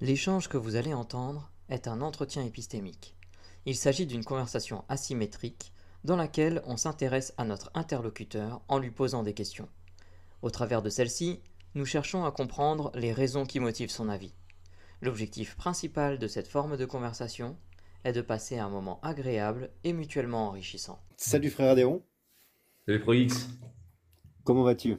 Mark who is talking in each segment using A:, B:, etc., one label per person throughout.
A: L'échange que vous allez entendre est un entretien épistémique. Il s'agit d'une conversation asymétrique dans laquelle on s'intéresse à notre interlocuteur en lui posant des questions. Au travers de celle-ci, nous cherchons à comprendre les raisons qui motivent son avis. L'objectif principal de cette forme de conversation est de passer un moment agréable et mutuellement enrichissant.
B: Salut frère Adéon,
C: Salut ProX.
B: comment vas-tu?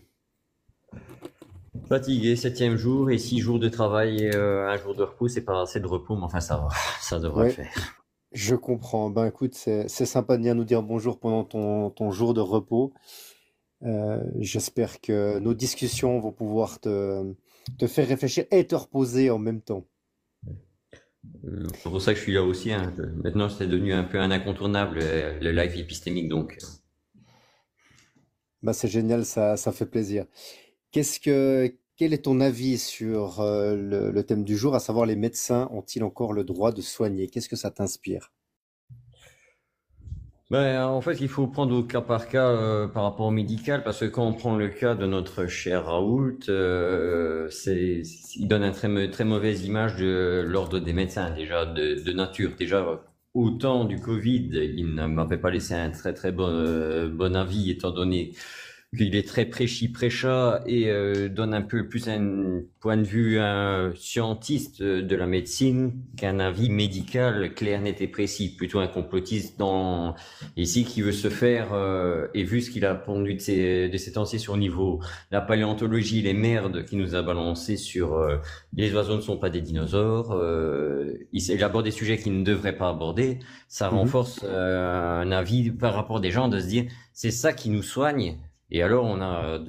C: Fatigué, septième jour et 6 jours de travail et un jour de repos, c'est pas assez de repos, mais enfin ça va, ça devrait le
B: Ouais,
C: faire.
B: je comprends. Ben écoute, c'est sympa de venir nous dire bonjour pendant ton jour de repos. J'espère que nos discussions vont pouvoir te faire réfléchir et te reposer en même temps.
C: C'est pour ça que je suis là aussi, hein. Maintenant c'est devenu un peu un incontournable, le live épistémique, donc.
B: Ben, c'est génial, ça fait plaisir. Quel est ton avis sur le thème du jour, à savoir les médecins ont-ils encore le droit de soigner? Qu'est-ce que ça t'inspire?
C: En fait, il faut prendre au cas par cas par rapport au médical, parce que quand on prend le cas de notre cher Raoult, il donne une très mauvaise image de l'ordre des médecins, déjà de nature. Déjà, au temps du Covid, il ne m'avait pas laissé un très bon avis, étant donné qu'il est très prêchi-prêcha et donne un peu plus un point de vue scientiste de la médecine qu'un avis médical clair, net et précis, plutôt un complotiste ici qui veut se faire et vu ce qu'il a pondu de ses temps-ci sur le niveau la paléontologie, les merdes qu'il nous a balancé sur les oiseaux ne sont pas des dinosaures, il aborde des sujets qu'il ne devrait pas aborder, ça
B: Mhm.
C: renforce un avis par rapport des gens de se dire c'est ça qui nous soigne. Et alors,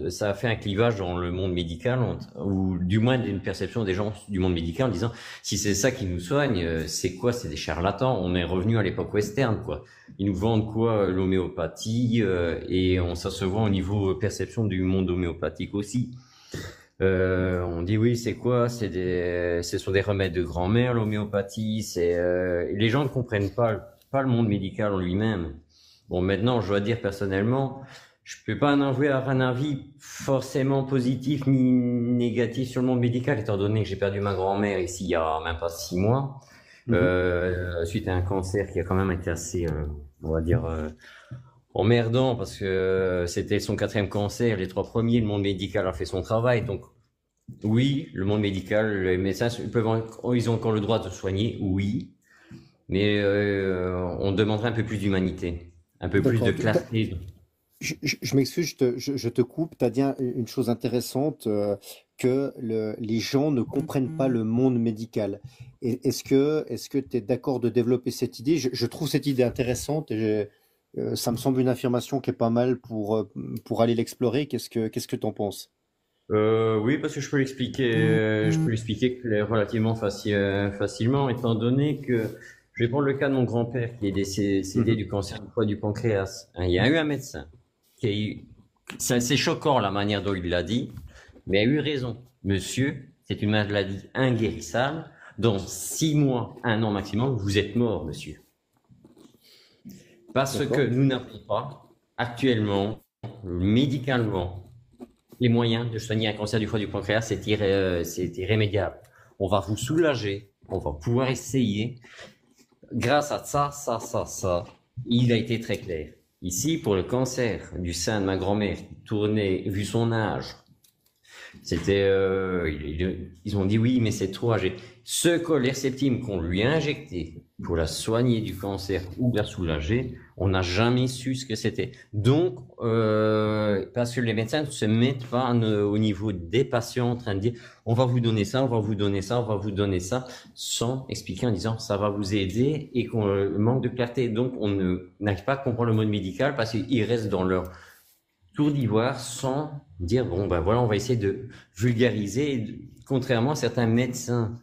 C: ça a fait un clivage dans le monde médical, ou du moins une perception des gens du monde médical en disant, si c'est ça qui nous soigne, c'est quoi? C'est des charlatans. On est revenu à l'époque western, quoi. Ils nous vendent quoi? L'homéopathie, et ça se voit au niveau perception du monde homéopathique aussi. On dit oui, c'est quoi? Ce sont des remèdes de grand-mère, l'homéopathie. Les gens ne comprennent pas le monde médical en lui-même. Bon, maintenant, je dois dire personnellement, je peux pas en avoir un avis forcément positif ni négatif sur le monde médical, étant donné que j'ai perdu ma grand-mère ici il y a même pas 6 mois,
B: Mhm.
C: suite à un cancer qui a quand même été assez, on va dire, emmerdant parce que c'était son quatrième cancer, les 3 premiers, le monde médical a fait son travail, donc oui, le monde médical, les médecins ils ont encore le droit de soigner, oui, mais on demanderait un peu plus d'humanité, un peu plus de
B: D'accord.
C: clarté.
B: Je m'excuse, je te coupe. Tu as dit une chose intéressante, que les gens ne comprennent pas le monde médical. Est-ce que tu es d'accord de développer cette idée? Je trouve cette idée intéressante et ça me semble une affirmation qui est pas mal pour aller l'explorer. Qu'est-ce que tu en penses?
C: Oui, parce que je peux l'expliquer relativement facilement, étant donné que je vais prendre le cas de mon grand-père qui est décédé
B: Mhm.
C: du cancer du foie du pancréas. Hein, il y a eu un médecin qui a eu, c'est assez choquant la manière dont il l'a dit, mais il a eu raison. Monsieur, c'est une maladie inguérissable. Dans 6 mois, un an maximum, vous êtes mort, monsieur. Parce que
B: D'accord.
C: nous n'avons pas actuellement, médicalement, les moyens de soigner un cancer du foie du pancréas, c'est irrémédiable. On va vous soulager, on va pouvoir essayer. Grâce à ça, il a été très clair. Ici, pour le cancer du sein de ma grand-mère, qui tournait, vu son âge, ils ont dit oui, mais c'est trop âgé. Ce colerceptime qu'on lui a injecté pour la soigner du cancer ou la soulager, on n'a jamais su ce que c'était. Donc, parce que les médecins ne se mettent pas au niveau des patients en train de dire on va vous donner ça, on va vous donner ça, on va vous donner ça, sans expliquer en disant ça va vous aider et qu'on manque de clarté. Donc, n'arrive pas à comprendre le mode médical parce qu'ils restent dans leur tour d'ivoire sans dire bon ben voilà, on va essayer de vulgariser, contrairement à certains médecins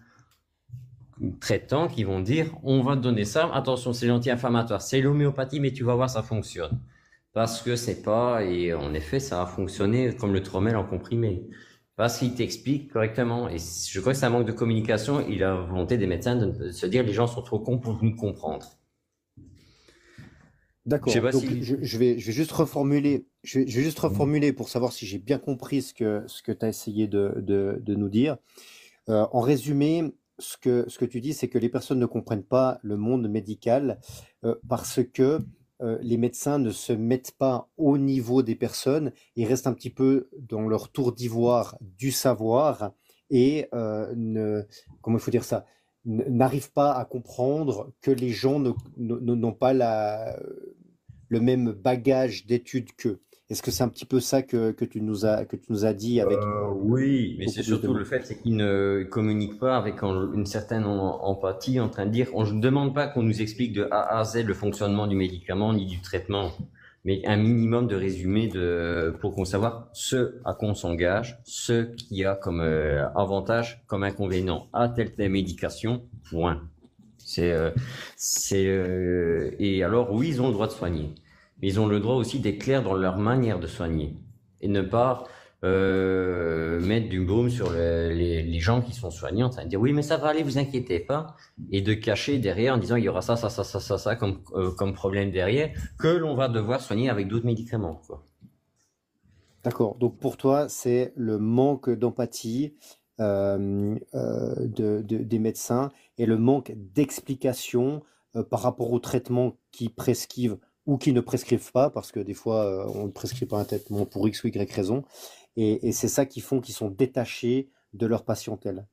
C: traitants qui vont dire on va te donner ça, attention c'est l'anti-inflammatoire, c'est l'homéopathie mais tu vas voir ça fonctionne parce que c'est pas, et en effet ça a fonctionné comme le Tromel en comprimé parce qu'il t'explique correctement, et je crois que c'est un manque de communication et la volonté des médecins de se dire les gens sont trop cons pour nous comprendre. Je sais
B: D'accord.
C: pas
B: Donc,
C: si
B: je vais juste reformuler. Je vais juste reformuler pour savoir si j'ai bien compris ce que tu as essayé de nous dire. En résumé, ce que tu dis, c'est que les personnes ne comprennent pas le monde médical parce que les médecins ne se mettent pas au niveau des personnes, ils restent un petit peu dans leur tour d'ivoire du savoir et comment il faut dire ça, n'arrivent pas à comprendre que les gens n'ont pas le même bagage d'études qu'eux. Est-ce que c'est un petit peu ça que tu nous as dit avec
C: Oui, mais c'est
B: beaucoup plus de
C: surtout le
B: mots?
C: fait, c'est qu'ils ne communiquent pas avec une certaine empathie, en train de dire, on ne demande pas qu'on nous explique de A à Z le fonctionnement du médicament ni du traitement, mais un minimum de résumé pour qu'on savoir ce à quoi on s'engage, ce qu'il y a comme avantage, comme inconvénient à telle médication, point. Et alors, oui, ils ont le droit de soigner, mais ils ont le droit aussi d'être clairs dans leur manière de soigner et ne pas mettre du baume sur les gens qui sont soignants, en train de dire oui, mais ça va aller, vous inquiétez pas, et de cacher derrière en disant il y aura ça comme problème derrière que l'on va devoir soigner avec d'autres médicaments, quoi.
B: D'accord. Donc pour toi, c'est le manque d'empathie des médecins et le manque d'explication par rapport aux traitements qui prescrivent ou qui ne prescrivent pas, parce que des fois, on ne prescrit pas un traitement pour X ou Y raison. Et c'est ça qui font qu'ils sont détachés de leur patientèle.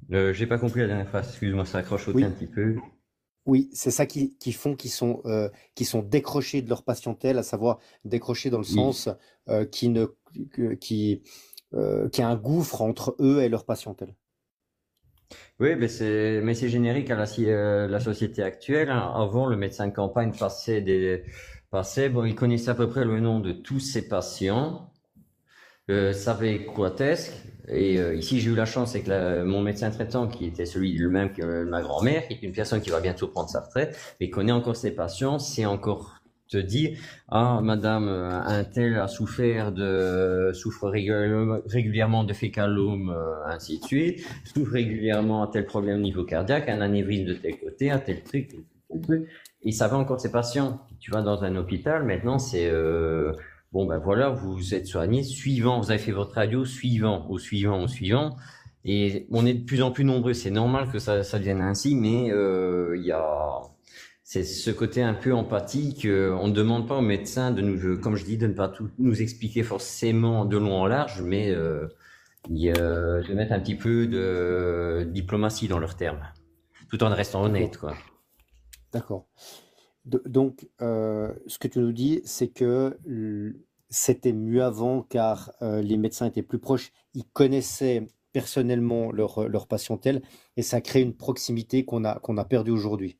C: J'ai pas compris la dernière phrase, excuse-moi, ça a crochoté un
B: Oui,
C: petit peu.
B: oui, c'est ça qui font qu'ils sont décrochés de leur patientèle, à savoir décrochés dans le
C: Oui.
B: sens qui ne, qu'il y a un gouffre entre eux et leur patientèle.
C: Oui, mais c'est générique à la société actuelle, hein. Avant, le médecin de campagne bon, il connaissait à peu près le nom de tous ses patients, savait quoi est-ce. Et ici, j'ai eu la chance, c'est que mon médecin traitant, qui était celui le même que ma grand-mère, qui est une personne qui va bientôt prendre sa retraite, mais connaît encore ses patients, c'est encore te dire, ah, madame, un tel a souffre régulièrement de fécalome, ainsi de suite, souffre régulièrement un tel problème au niveau cardiaque, un anévrisme de tel côté, un tel truc, tel truc. Et il savait encore ses patients. Tu vas dans un hôpital, maintenant, c'est, bon, ben voilà, vous êtes soigné, suivant, vous avez fait votre radio, suivant, au suivant, au suivant. Et on est de plus en plus nombreux. C'est normal que ça devienne ainsi, mais c'est ce côté un peu empathique. On ne demande pas aux médecins comme je dis, de ne pas tout nous expliquer forcément de long en large, mais de mettre un petit peu de diplomatie dans leurs termes, tout en restant
B: D'accord,
C: honnête, quoi.
B: d'accord. Donc, ce que tu nous dis, c'est que c'était mieux avant car les médecins étaient plus proches, ils connaissaient personnellement leur patientèle et ça crée une proximité qu'on a perdue aujourd'hui.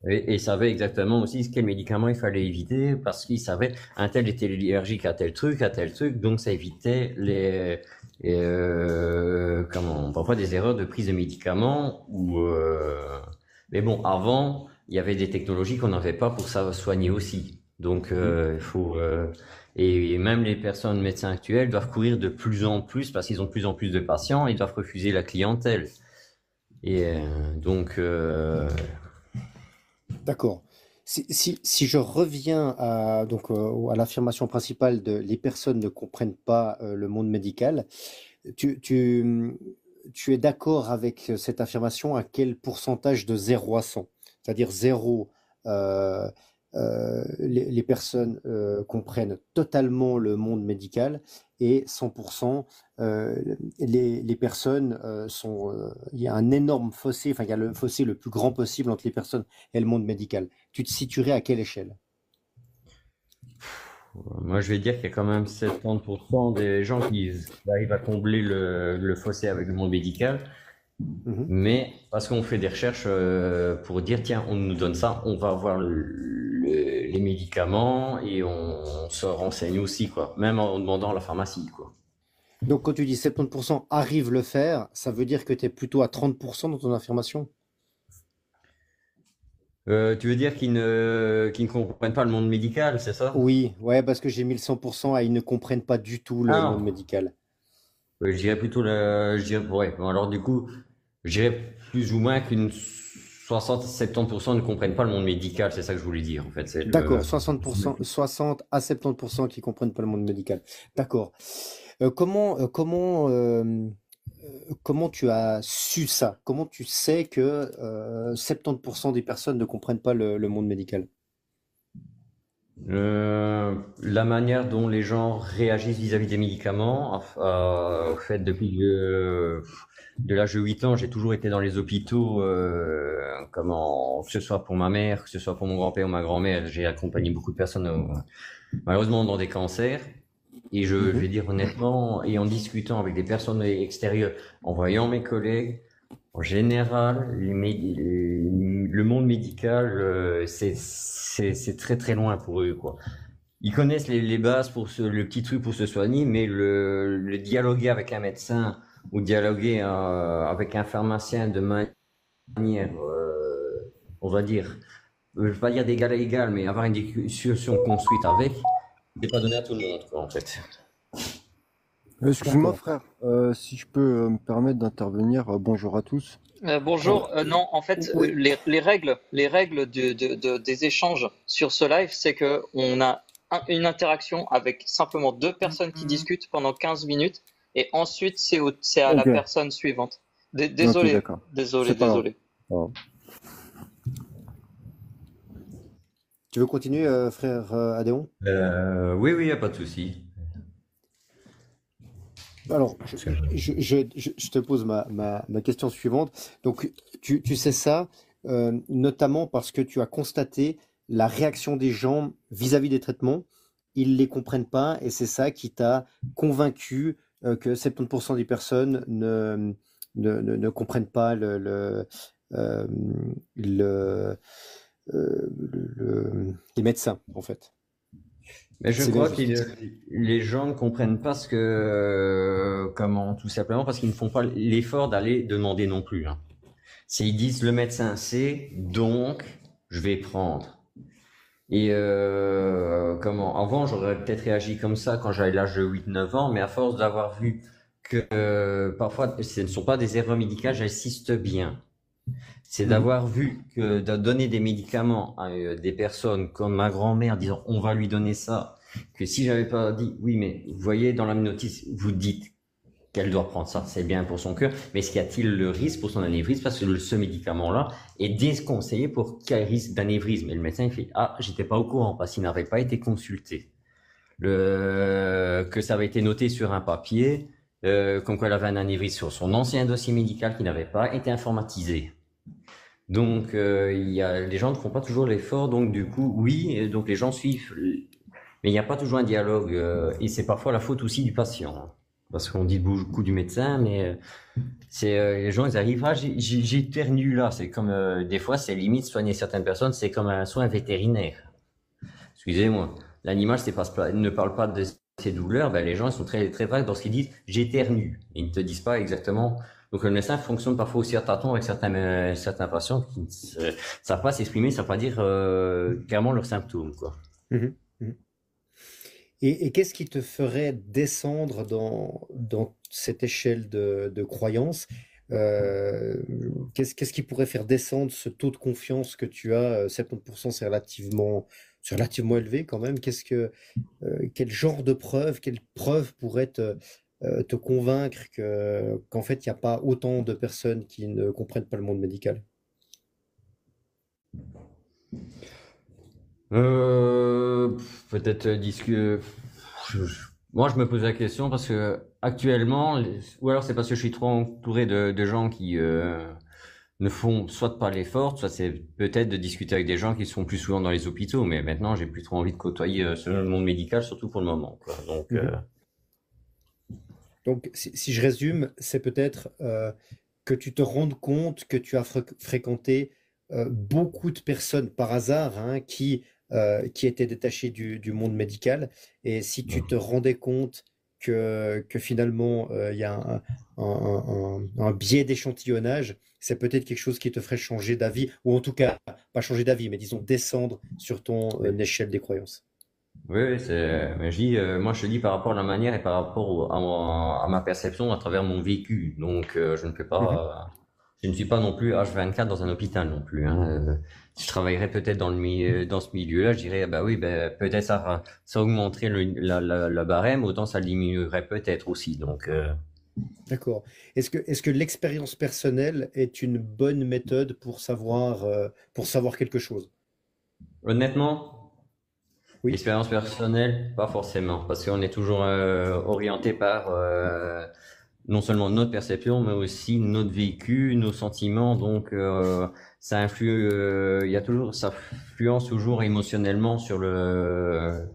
C: Et ils savaient exactement aussi quel médicament il fallait éviter parce qu'ils savaient un tel était allergique à tel truc, donc ça évitait parfois des erreurs de prise de médicaments mais bon, avant, il y avait des technologies qu'on n'avait pas pour ça soigner aussi. Donc,
B: Mhm.
C: il faut, et même les personnes médecins actuels doivent courir de plus en plus parce qu'ils ont de plus en plus de patients, ils doivent refuser la clientèle. Et donc,
B: D'accord. Si je reviens à l'affirmation principale de les personnes ne comprennent pas le monde médical, tu es d'accord avec cette affirmation à quel pourcentage de 0 à 100? C'est-à-dire 0, euh, les personnes comprennent totalement le monde médical et 100%, les personnes il y a un énorme fossé, enfin il y a le fossé le plus grand possible entre les personnes et le monde médical. Tu te situerais à quelle échelle?
C: moi, je vais dire qu'il y a quand même 70% des gens qui arrivent à combler le fossé avec le monde médical,
B: Mhm.
C: mais parce qu'on fait des recherches pour dire, tiens, on nous donne ça, on va avoir les médicaments et on se renseigne aussi, quoi, même en demandant à la pharmacie, quoi.
B: Donc quand tu dis 70% arrivent le faire, ça veut dire que tu es plutôt à 30% dans ton affirmation?
C: Tu veux dire qu'ils ne comprennent pas le monde médical, c'est ça?
B: Oui, ouais, parce que j'ai mis le 100% à ils ne comprennent pas du tout le monde
C: Ah,
B: médical.
C: je dirais plutôt ouais. Bon, alors du coup, je dirais plus ou moins qu'une 60-70% ne comprennent pas le monde médical, c'est ça que je voulais dire, en fait, c'est
B: D'accord, 60%, 60 à 70% qui comprennent pas le monde médical. D'accord. Comment comment tu as su ça? Comment tu sais que 70% des personnes ne comprennent pas le monde médical?
C: La manière dont les gens réagissent vis-à-vis des médicaments, au fait, depuis de l'âge de 8 ans, j'ai toujours été dans les hôpitaux, que ce soit pour ma mère, que ce soit pour mon grand-père ou ma grand-mère, j'ai accompagné beaucoup de personnes, malheureusement, dans des cancers. Et je vais dire honnêtement, et en discutant avec des personnes extérieures, en voyant mes collègues, en général, le monde médical, c'est très très loin pour eux, quoi. Ils connaissent les bases le petit truc pour se soigner, mais le dialoguer avec un médecin ou dialoguer avec un pharmacien de manière, on va dire, je ne veux pas dire d'égal à égal, mais avoir une discussion construite avec, c'est pas donné à tout le monde, quoi, en fait.
D: Excuse-moi,
B: D'accord.
D: frère, si je peux me permettre d'intervenir, bonjour à tous.
A: Bonjour. Non, en fait,
B: Oui.
A: les règles des échanges sur ce live, c'est que on a une interaction avec simplement deux personnes qui discutent pendant 15 minutes et ensuite c'est à la
D: Ok,
A: personne suivante.
D: ok,
A: Désolé,
D: d'accord.
A: désolé,
D: C'est pas grave.
A: désolé.
D: Alors,
B: Tu veux continuer, frère Adéon?
C: Oui, oui, y a pas de souci.
B: Alors,
C: Parce que-
B: je te pose ma question suivante. Donc, tu sais ça, notamment parce que tu as constaté la réaction des gens vis-à-vis des traitements. Ils les comprennent pas et c'est ça qui t'a convaincu que 70% des personnes ne comprennent pas euh, le, les médecins, en fait.
C: Mais je
B: C'est bien
C: crois que
B: juste.
C: les gens ne comprennent pas tout simplement parce qu'ils ne font pas l'effort d'aller demander non plus, hein. S'ils disent le médecin sait, donc je vais prendre. Et avant, j'aurais peut-être réagi comme ça quand j'avais l'âge de 8 9 ans, mais à force d'avoir vu que parfois ce ne sont pas des erreurs médicales, j'insiste bien. C'est
B: Mhm.
C: d'avoir vu que de donner des médicaments à des personnes comme ma grand-mère disant on va lui donner ça, que si j'avais pas dit oui, mais vous voyez dans la notice, vous dites qu'elle doit prendre ça, c'est bien pour son cœur, mais est-ce qu'il y a-t-il le risque pour son anévrisme parce que ce médicament-là est déconseillé pour quel risque d'anévrisme? Et le médecin il fait ah, j'étais pas au courant parce qu'il n'avait pas été consulté. Que ça avait été noté sur un papier, comme quoi elle avait un anévrisme sur son ancien dossier médical qui n'avait pas été informatisé. Donc, les gens ne font pas toujours l'effort, donc du coup, oui, et donc les gens suivent, mais il n'y a pas toujours un dialogue, et c'est parfois la faute aussi du patient, hein. Parce qu'on dit beaucoup du médecin, mais les gens, ils arrivent, ah, j'éternue là, c'est comme, des fois, c'est limite soigner certaines personnes, c'est comme un soin vétérinaire. Excusez-moi, l'animal ne parle pas de ses douleurs, ben, les gens, ils sont très, très vagues dans ce qu'ils disent, j'éternue. Ils ne te disent pas exactement. Donc le médecin fonctionne parfois aussi à tâtons avec certains patients qui ne savent pas s'exprimer, savent pas dire clairement leurs symptômes, quoi.
B: Mhm. Mhm. Et qu'est-ce qui te ferait descendre dans cette échelle de croyance? Qu'est-ce qui pourrait faire descendre ce taux de confiance que tu as? 70%, c'est relativement élevé quand même. Quel genre de preuve, quelle preuve pourrait te convaincre qu'en fait, il n'y a pas autant de personnes qui ne comprennent pas le monde médical?
C: Peut-être moi je me pose la question parce que actuellement, ou alors c'est parce que je suis trop entouré de gens qui ne font soit pas l'effort, soit c'est peut-être de discuter avec des gens qui sont plus souvent dans les hôpitaux, mais maintenant j'ai plus trop envie de côtoyer le monde médical, surtout pour le moment, quoi. Donc,
B: Mhm. Donc, si je résume, c'est peut-être que tu te rendes compte que tu as fréquenté beaucoup de personnes par hasard, hein, qui étaient détachées du monde médical. Et si tu te rendais compte que finalement il y a un biais d'échantillonnage, c'est peut-être quelque chose qui te ferait changer d'avis, ou en tout cas, pas changer d'avis, mais disons descendre sur ton échelle des croyances.
C: oui, oui, mais moi je te dis par rapport à la manière et par rapport à ma perception à travers mon vécu. Donc,
B: Mhm.
C: je ne suis pas non plus H24 dans un hôpital non plus, hein. Si je travaillerais peut-être dans ce milieu-là, je dirais, ah bah oui, ben, peut-être ça augmenterait la barème, autant ça le diminuerait peut-être aussi. Donc,
B: D'accord. Est-ce que l'expérience personnelle est une bonne méthode pour savoir quelque chose?
C: Honnêtement,
B: Oui,
C: expérience personnelle, pas forcément, parce qu'on est toujours orienté par non seulement notre perception, mais aussi notre vécu, nos sentiments. Donc, ça influe, il y a toujours, ça influence toujours émotionnellement sur le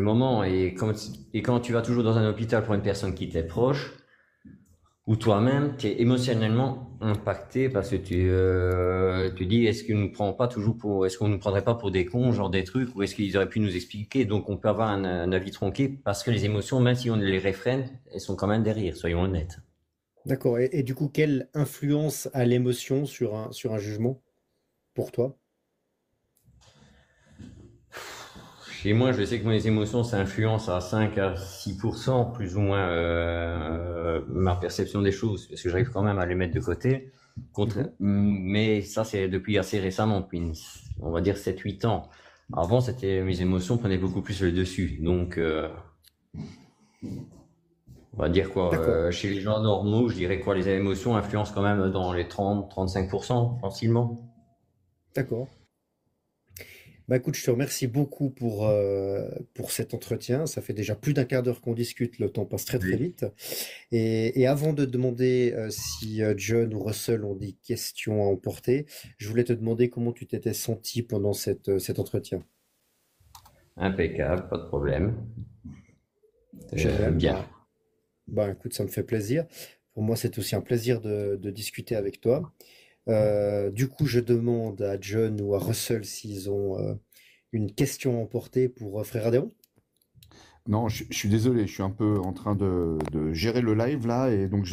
C: moment. Et quand tu vas toujours dans un hôpital pour une personne qui t'est proche, ou toi-même, tu es émotionnellement impacté parce que tu dis, est-ce qu'on nous prendrait pas pour des cons, genre des trucs, ou est-ce qu'ils auraient pu nous expliquer? Donc, on peut avoir un avis tronqué parce que les émotions, même si on les réfrène, elles sont quand même derrière, soyons honnêtes.
B: d'accord. Et du coup, quelle influence a l'émotion sur un jugement pour toi?
C: Chez moi, je sais que mes émotions, ça influence à 5 à 6%, plus ou moins, ma perception des choses, parce que j'arrive quand même à les mettre de côté.
B: Mhm.
C: Mais ça, c'est depuis assez récemment, depuis, on va dire 7 8 ans. Avant, mes émotions prenaient beaucoup plus le dessus. Donc, on va dire quoi,
B: D'accord,
C: chez les gens normaux, je dirais quoi, les émotions influencent quand même dans les 30 35% facilement.
B: d'accord. Bah écoute, je te remercie beaucoup pour cet entretien. Ça fait déjà plus d'un quart d'heure qu'on discute, le temps passe très très
C: Oui.
B: vite. Et avant de demander si John ou Russell ont des questions à emporter, je voulais te demander comment tu t'étais senti pendant cet entretien.
C: Impeccable, pas de problème.
B: Génial,
C: Bien.
B: bah écoute, ça me fait plaisir. Pour moi, c'est aussi un plaisir de discuter avec toi. Du coup, je demande à John ou à Russell s'ils ont une question à emporter pour Frère Adéon.
E: Non, je suis désolé, je suis un peu en train de gérer le live là, et donc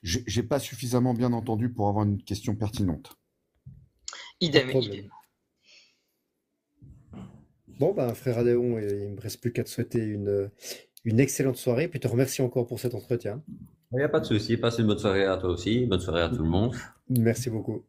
E: j'ai pas suffisamment bien entendu pour avoir une question pertinente.
B: Pas de
A: Idem, idem.
B: problème. Bon, ben, Frère Adéon, il me reste plus qu'à te souhaiter une excellente soirée, puis te remercier encore pour cet entretien.
C: Il n'y a pas de souci. Passe une bonne soirée à toi aussi. Bonne soirée à tout le monde.
B: Merci beaucoup.